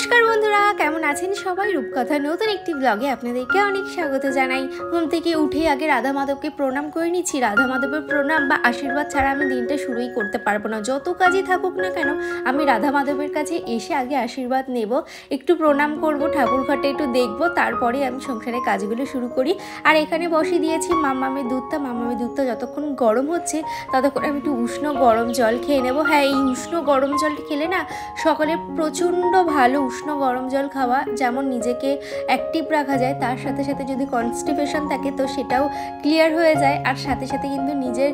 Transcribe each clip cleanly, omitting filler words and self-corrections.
নমস্কার বন্ধুরা, কেমন আছেন সবাই? রূপকথা নতুন একটি ব্লগে আপনাদেরকে অনেক স্বাগত জানাই। ঘুম থেকে উঠে আগে রাধা মাধবকে প্রণাম করে নিচ্ছি। রাধা মাধবের প্রণাম বা আশীর্বাদ ছাড়া আমি দিনটা শুরুই করতে পারবো না। যত কাজই থাকুক না কেন, আমি রাধা মাধবের কাছে এসে আগে আশীর্বাদ নেব, একটু প্রণাম করব, ঠাকুর ঘরটা একটু দেখবো, তারপরে আমি সংসারের কাজগুলো শুরু করি। আর এখানে বসে দিয়েছি মাম্মামের দুধটা যতক্ষণ গরম হচ্ছে ততক্ষণ আমি একটু উষ্ণ গরম জল খেয়ে নেবো। হ্যাঁ, এই উষ্ণ গরম জল খেলে না সকালে প্রচণ্ড ভালো। উষ্ণ গরম জল খাওয়া যেমন নিজেকে অ্যাক্টিভ রাখা যায়, তার সাথে সাথে যদি কনস্টিপেশন থাকে তো সেটাও ক্লিয়ার হয়ে যায়, আর সাথে সাথে কিন্তু নিজের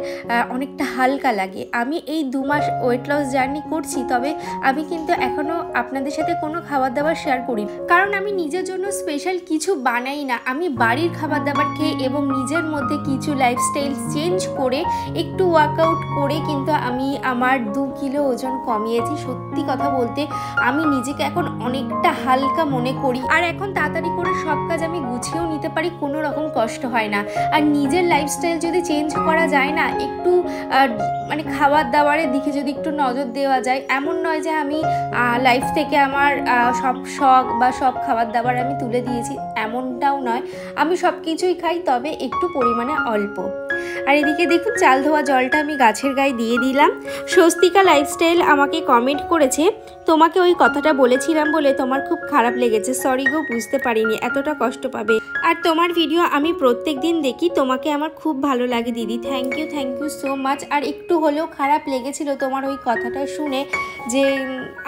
অনেকটা হালকা লাগে। আমি এই 2 মাস ওয়েট লস জার্নি করছি, তবে আমি কিন্তু এখনও আপনাদের সাথে কোনো খাবার দাবার শেয়ার করি, কারণ আমি নিজের জন্য স্পেশাল কিছু বানাই না। আমি বাড়ির খাবার দাবার খেয়ে এবং নিজের মধ্যে কিছু লাইফস্টাইল চেঞ্জ করে একটু ওয়ার্কআউট করে কিন্তু আমি আমার 2 কিলো ওজন কমিয়েছি। সত্যি কথা বলতে আমি নিজেকে এখন অনেকটা হালকা মনে করি, আর এখন তাড়াতাড়ি করে সব কাজ আমি গুছিয়েও নিতে পারি, কোনো রকম কষ্ট হয় না। আর নিজের লাইফস্টাইল যদি চেঞ্জ করা যায় না, একটু মানে খাবার দাবারের দিকে যদি একটু নজর দেওয়া যায়, এমন নয় যে আমি লাইফ থেকে আমার সব শখ বা সব খাবার দাবার আমি তুলে দিয়েছি, এমনটাও নয়। আমি সব কিছুই খাই, তবে একটু পরিমাণে অল্প। আর এদিকে দেখুন, চাল ধোয়া জলটা আমি গাছের গায়ে দিয়ে দিলাম। স্বস্তিকা লাইফস্টাইল আমাকে কমেন্ট করেছে, তোমাকে ওই কথাটা বলেছিলাম বলে তোমার খুব খারাপ লেগেছে, সরি গো, বুঝতে পারিনি এতটা কষ্ট পাবে। আর তোমার ভিডিও আমি প্রত্যেক দিন দেখি, তোমাকে আমার খুব ভালো লাগে দিদি। Thank you so much. আর একটু হলেও খারাপ লেগেছিল তোমার ওই কথাটা শুনে, যে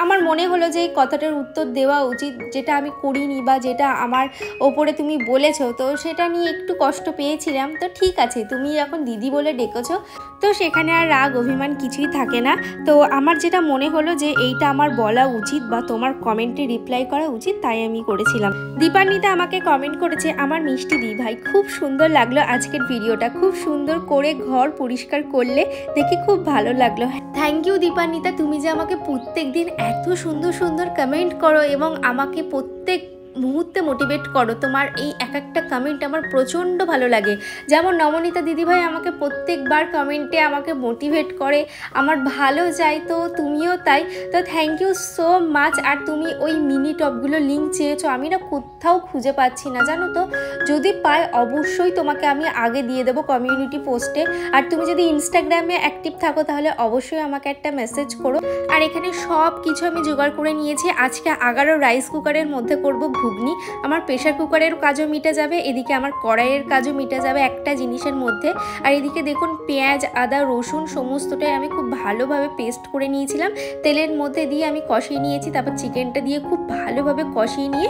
আমার মনে হলো যে এই কথাটার উত্তর দেওয়া উচিত, যেটা আমি করিনি বা যেটা আমার ওপরে তুমি বলেছো, তো সেটা নিয়ে একটু কষ্ট পেয়েছিলাম। তো ঠিক আছে, তুমি এখন দিদি বলে ডেকেছো, তো সেখানে আর রাগ অভিমান কিছুই থাকে না। তো আমার যেটা মনে হলো যে এইটা আমার বলা উচিত বা তোমার কমেন্টে রিপ্লাই করা উচিত, তাই আমি করেছিলাম। দীপান্বিতা আমাকে কমেন্ট করেছে, আমার মিষ্টি দি ভাই, খুব সুন্দর লাগলো আজকের ভিডিওটা, খুব সুন্দর করে ঘর পরিষ্কার করলে, দেখে খুব ভালো লাগলো। থ্যাংক ইউ দীপান্বিতা, তুমি যে আমাকে প্রত্যেক দিন এত সুন্দর সুন্দর কমেন্ট করো এবং আমাকে প্রত্যেক মুহূর্তে মোটিভেট করো। তোমার এই এক একটা কমেন্ট আমার প্রচণ্ড ভালো লাগে। যেমন নমনীতা দিদিভাই আমাকে প্রত্যেকবার কমেন্টে আমাকে মোটিভেট করে, আমার ভালো চাই, তো তুমিও তাই। তো থ্যাংক ইউ সো মাচ। আর তুমি ওই মিনি টপগুলো লিঙ্ক চেয়েছো, আমি না কোথাও খুঁজে পাচ্ছি না, জানো তো। যদি পাই অবশ্যই তোমাকে আমি আগে দিয়ে দেবো কমিউনিটি পোস্টে। আর তুমি যদি ইনস্টাগ্রামে অ্যাক্টিভ থাকো তাহলে অবশ্যই আমাকে একটা মেসেজ করো। আর এখানে সব কিছু আমি জোগাড় করে নিয়েছি। আজকে 11 রাইস কুকারের মধ্যে করব ঘুগনি। আমার প্রেশার কুকারের কাজও মিটে যাবে, এদিকে আমার কড়াইয়ের কাজও মিটে যাবে একটা জিনিসের মধ্যে। আর এদিকে দেখুন, পেঁয়াজ, আদা, রসুন সমস্তটাই আমি খুব ভালোভাবে পেস্ট করে নিয়েছিলাম, তেলের মধ্যে দিয়ে আমি কষিয়ে নিয়েছি। তারপর চিকেনটা দিয়ে খুব ভালোভাবে কষিয়ে নিয়ে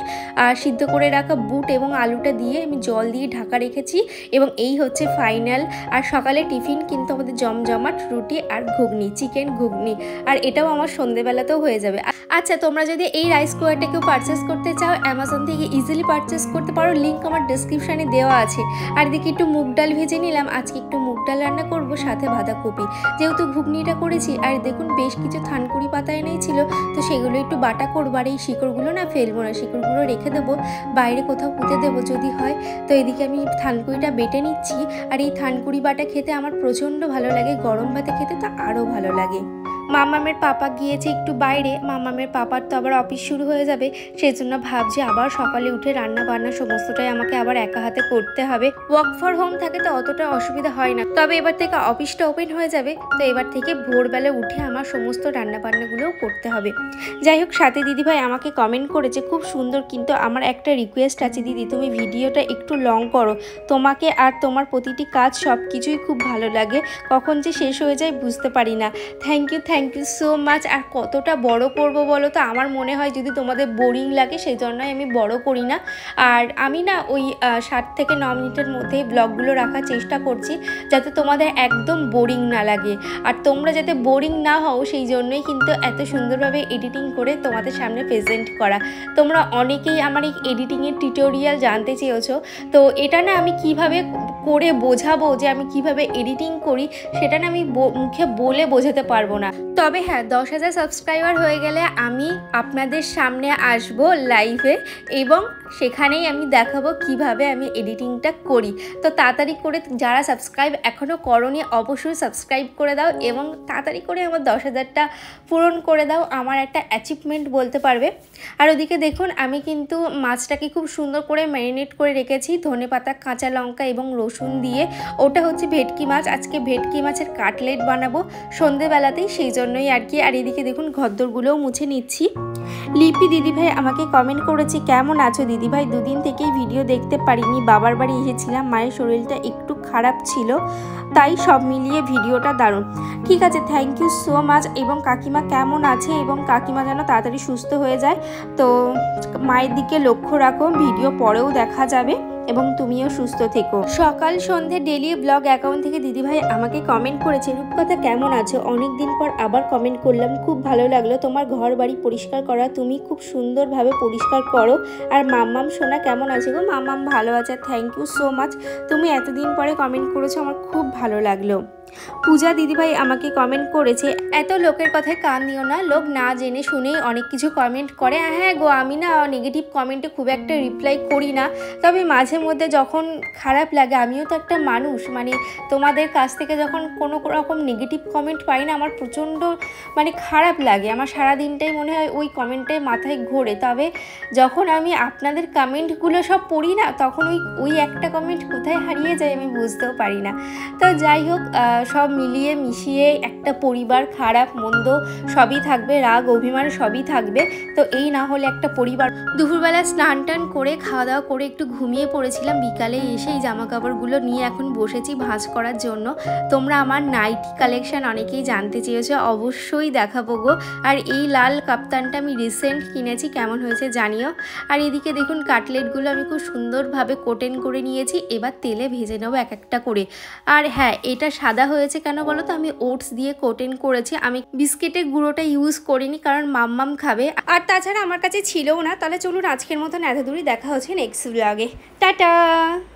সিদ্ধ করে রাখা বুট এবং আলুটা দিয়ে আমি জল দিয়ে ঢাকা রেখেছি, এবং এই হচ্ছে ফাইনাল। আর সকালে টিফিন কিন্তু আমাদের জমজমাট রুটি আর ঘুগনি, চিকেন ঘুগনি, আর এটাও আমার সন্ধ্যেবেলাতেও হয়ে যাবে। আচ্ছা, তোমরা যদি এই রাইস কুকারটা কেউ পারচেস করতে চাও, অ্যামাজন থেকে ইজিলি পারচেস করতে পারো, লিঙ্ক আমার ডেসক্রিপশানে দেওয়া আছে। আর এদিকে একটু মুগ ডাল ভেজে নিলাম, আজকে একটু মুগ ডাল রান্না করবো, সাথে বাঁধাকপি, যেহেতু ঘুগনিটা করেছি। আর দেখুন, বেশ কিছু থানকুড়ি পাতা এনেছিল, তো সেগুলো একটু বাটা করবো। আর এই শিকড়গুলো না ফেলবো না, শিকড়গুলো রেখে দেবো, বাইরে কোথাও পুঁতে দেবো যদি হয়। তো এদিকে আমি থানকুড়িটা বেটে নিচ্ছি। আর এই থানকুড়ি বাটা খেতে আমার প্রচণ্ড ভালো লাগে, গরম ভাতে খেতে তো আরও ভালো লাগে। মামামের পাপা গিয়েছে একটু বাইরে, মামামের পাপার তো আবার অফিস শুরু হয়ে যাবে, সেই জন্য ভাবছি আবার সকালে উঠে রান্না বান্না সমস্তটাই আমাকে আবার একা হাতে করতে হবে। ওয়ার্ক ফর হোম থাকে তো অতটা অসুবিধা হয় না, তবে এবার থেকে অফিসটা ওপেন হয়ে যাবে, তো এবার থেকে ভোরবেলা উঠে আমার সমস্ত রান্না বান্নাগুলোও করতে হবে। যাই হোক, সাথে দিদিভাই আমাকে কমেন্ট করেছে, খুব সুন্দর, কিন্তু আমার একটা রিকোয়েস্ট আছে দিদি, তুমি ভিডিওটা একটু লং করো, তোমাকে আর তোমার প্রতিটি কাজ সব কিছুই খুব ভালো লাগে, কখন যে শেষ হয়ে যায় বুঝতে পারি না। Thank you so much. আর কতটা বড় করব বলো তো, আমার মনে হয় যদি তোমাদের বোরিং লাগে সেই জন্যই আমি বড় করি না। আর আমি না ওই 7 থেকে 9 মিনিটের মধ্যে ব্লগগুলো রাখার চেষ্টা করছি, যাতে তোমাদের একদম বোরিং না লাগে। আর তোমরা যাতে বোরিং না হও সেই জন্যই কিন্তু এত সুন্দরভাবে এডিটিং করে তোমাদের সামনে প্রেজেন্ট করা। তোমরা অনেকেই আমার এই এডিটিংয়ের টিউটোরিয়াল জানতে চেয়েছো, তো এটা না আমি কিভাবে করে বোঝাবো যে আমি কিভাবে এডিটিং করি, সেটা না আমি মুখে বলে বোঝাতে পারবো না। তবে হ্যাঁ, 10,000 সাবস্ক্রাইবার হয়ে গেলে আমি আপনাদের সামনে আসবো লাইভে, এবং সেখানেই আমি দেখাবো কিভাবে আমি এডিটিংটা করি। তো তাড়াতাড়ি করে যারা সাবস্ক্রাইব এখনও করোনি অবশ্যই সাবস্ক্রাইব করে দাও, এবং তাড়াতাড়ি করে আমার 10,000টা পূরণ করে দাও। আমার একটা অ্যাচিভমেন্ট বলতে পারবে। আর ওদিকে দেখুন আমি কিন্তু মাছটাকে খুব সুন্দর করে ম্যারিনেট করে রেখেছি ধনেপাতা, কাঁচা লঙ্কা এবং রসুন দিয়ে। ওটা হচ্ছে ভেটকি মাছ, আজকে ভেটকি মাছের কাটলেট বানাবো সন্ধেবেলাতেই, সেই জন্যই আর কি। আর এদিকে দেখুন ঘরদোরগুলোও মুছে নিচ্ছি। লিপি দিদিভাই আমাকে কমেন্ট করেছে, কেমন আছো দিদিভাই? দুদিন থেকেই ভিডিও দেখতে পারিনি, বাবার বাড়ি এসেছিলাম, মায়ের শরীরটা একটু খারাপ ছিল, তাই সব মিলিয়ে ভিডিওটা দারুণ। ঠিক আছে, থ্যাংক ইউ সো মাচ। এবং কাকিমা কেমন আছে? এবং কাকিমা যেন তাড়াতাড়ি সুস্থ হয়ে যায়, তো মায়ের দিকে লক্ষ্য রাখো, ভিডিও পরেও দেখা যাবে, এবং তুমিও সুস্থ থেকো। সকাল সন্ধে ডেলি ব্লগ অ্যাকাউন্ট থেকে দিদিভাই আমাকে কমেন্ট করেছে, রূপকথা কেমন আছো? অনেক দিন পর আবার কমেন্ট করলাম, খুব ভালো লাগলো। তোমার ঘর বাড়ি পরিষ্কার করা, তুমি খুব সুন্দরভাবে পরিষ্কার করো। আর মাম্মাম সোনা কেমন আছে গো? মাম্মাম ভালো আছে, থ্যাংক ইউ সো মাচ। তুমি এতদিন পরে কমেন্ট করেছো, আমার খুব ভালো লাগলো। পূজা দিদিভাই আমাকে কমেন্ট করেছে, এত লোকের কথায় কান দিও না, লোক না জেনে শুনেই অনেক কিছু কমেন্ট করে। হ্যাঁ গো, আমি না নেগেটিভ কমেন্টে খুব একটা রিপ্লাই করি না, তবে মাঝে মধ্যে যখন খারাপ লাগে, আমিও তো একটা মানুষ, মানে তোমাদের কাছ থেকে যখন কোনো রকম নেগেটিভ কমেন্ট পাই না, আমার প্রচণ্ড মানে খারাপ লাগে, আমার সারা দিনটাই মনে হয় ওই কমেন্টটাই মাথায় ঘোরে। তবে যখন আমি আপনাদের কমেন্টগুলো সব পড়ি না, তখন ওই একটা কমেন্ট কোথায় হারিয়ে যায় আমি বুঝতেও পারি না। তো যাই হোক, সব মিলিয়ে মিশিয়ে একটা পরিবার, খারাপ মন্দ সবই থাকবে, রাগ অভিমান সবই থাকবে, তো এই না হলে একটা পরিবার। দুপুরবেলা স্নান টান করে খাওয়া দাওয়া করে একটু ঘুমিয়ে পড়েছিলাম, বিকালে এসে এই জামা কাপড়গুলো নিয়ে এখন বসেছি ভাঁজ করার জন্য। তোমরা আমার নাইটি কালেকশন অনেকেই জানতে চেয়েছো, অবশ্যই দেখাবো গো। আর এই লাল কাপ্তানটা আমি রিসেন্ট কিনেছি, কেমন হয়েছে জানিও। আর এদিকে দেখুন কাটলেটগুলো আমি খুব সুন্দরভাবে কোটেন করে নিয়েছি, এবার তেলে ভেজে নেবো এক একটা করে। আর হ্যাঁ, এটা সাদা হয়েছে কেন বলো তো, আমি ওটস দিয়ে কোটেন করেছি, আমি বিস্কিটের গুঁড়োটা ইউজ করিনি, কারণ মাম্মাম খাবে, আর তাছাড়া আমার কাছে ছিলও না। তাহলে চলুন আজকের মতন এত দূরই, দেখা হচ্ছে নেক্সট ব্লগে, টাটা।